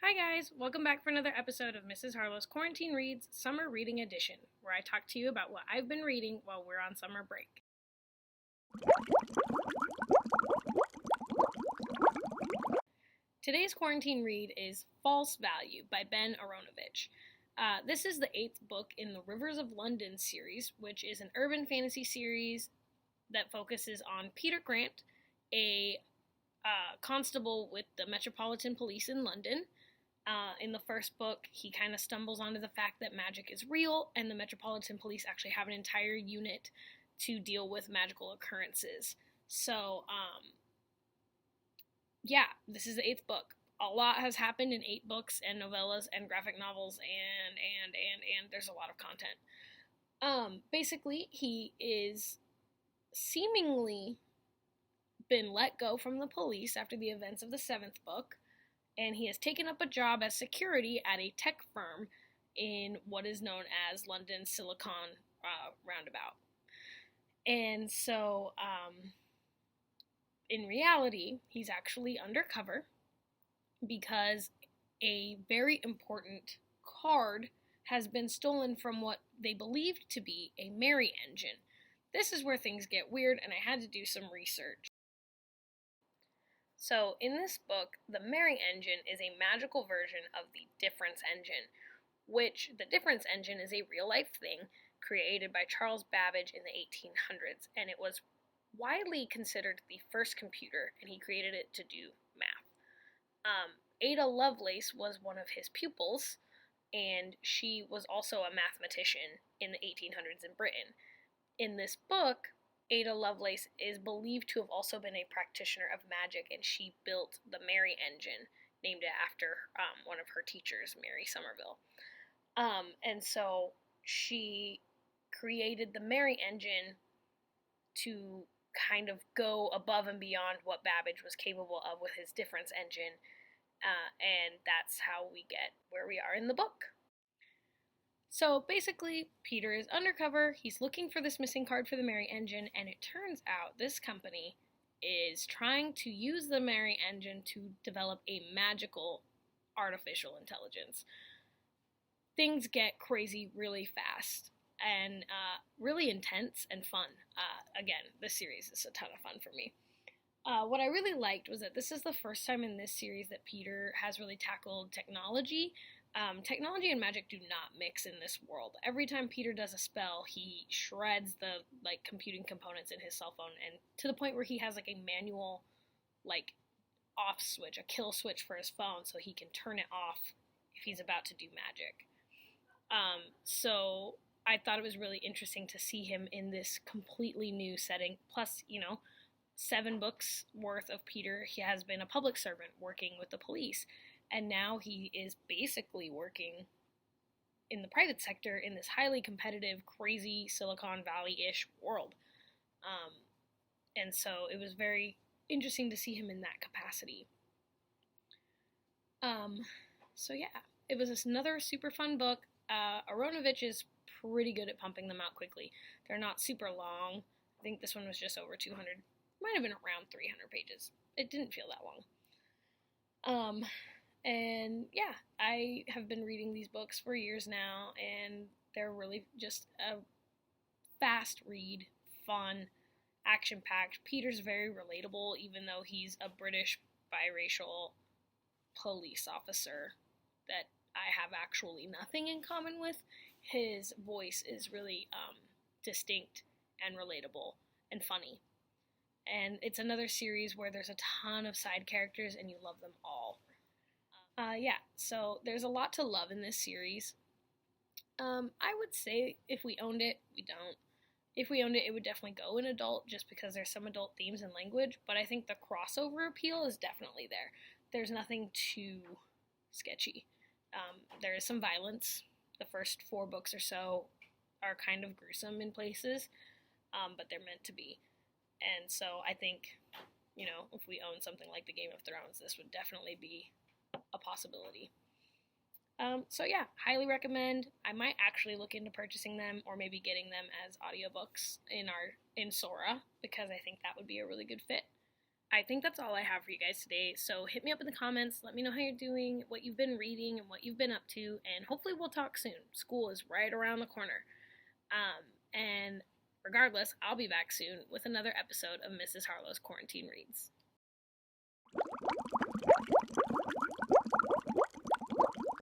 Hi guys, welcome back for another episode of Mrs. Harlow's Quarantine Reads Summer Reading Edition, where I talk to you about what I've been reading while we're on summer break. Today's quarantine read is False Value by Ben Aaronavitch. This is the 8th book in the Rivers of London series, which is an urban fantasy series that focuses on Peter Grant, a constable with the Metropolitan Police in London. In the first book, he kind of stumbles onto the fact that magic is real, and the Metropolitan Police actually have an entire unit to deal with magical occurrences. So, this is the 8th book. A lot has happened in 8 books and novellas and graphic novels, and there's a lot of content. Basically, he is seemingly been let go from the police after the events of the 7th book, and he has taken up a job as security at a tech firm in what is known as London's Silicon Roundabout. And so, in reality, he's actually undercover because a very important card has been stolen from what they believed to be a merry engine. This is where things get weird, and I had to do some research. So, in this book, the Merry Engine is a magical version of the Difference Engine, which the Difference Engine is a real-life thing created by Charles Babbage in the 1800s, and it was widely considered the first computer, and he created it to do math. Ada Lovelace was one of his pupils, and she was also a mathematician in the 1800s in Britain. In this book, Ada Lovelace is believed to have also been a practitioner of magic, and she built the Merry Engine, named it after one of her teachers, Mary Somerville. And so she created the Merry Engine to kind of go above and beyond what Babbage was capable of with his Difference Engine, and that's how we get where we are in the book. So basically, Peter is undercover, he's looking for this missing card for the Merry Engine, and it turns out this company is trying to use the Merry Engine to develop a magical artificial intelligence. Things get crazy really fast, and really intense and fun. Again, this series is a ton of fun for me. What I really liked was that this is the first time in this series that Peter has really tackled technology. Technology and magic do not mix in this world. Every time Peter does a spell, he shreds the computing components in his cell phone, and to the point where he has a manual off switch, a kill switch for his phone, so he can turn it off if he's about to do magic. So I thought it was really interesting to see him in this completely new setting. Plus, 7 books worth of Peter, he has been a public servant working with the police. And now he is basically working in the private sector in this highly competitive, crazy Silicon Valley-ish world. And so it was very interesting to see him in that capacity. It was another super fun book. Aaronavitch is pretty good at pumping them out quickly. They're not super long. I think this one was just over 200. Might have been around 300 pages. It didn't feel that long. And yeah, I have been reading these books for years now, and they're really just a fast read, fun, action-packed. Peter's very relatable, even though he's a British biracial police officer that I have actually nothing in common with. His voice is really distinct and relatable and funny. And it's another series where there's a ton of side characters and you love them all. So there's a lot to love in this series. I would say if we owned it, we don't. If we owned it, it would definitely go in adult just because there's some adult themes and language, but I think the crossover appeal is definitely there. There's nothing too sketchy. There is some violence. The first 4 books or so are kind of gruesome in places, but they're meant to be. And so I think, if we own something like the Game of Thrones, this would definitely be a possibility. Highly recommend. I might actually look into purchasing them or maybe getting them as audiobooks in Sora, because I think that would be a really good fit. I think that's all I have for you guys today. So hit me up in the comments. Let me know how you're doing, what you've been reading, and what you've been up to. And hopefully we'll talk soon. School is right around the corner. And regardless, I'll be back soon with another episode of Mrs. Harlow's Quarantine Reads.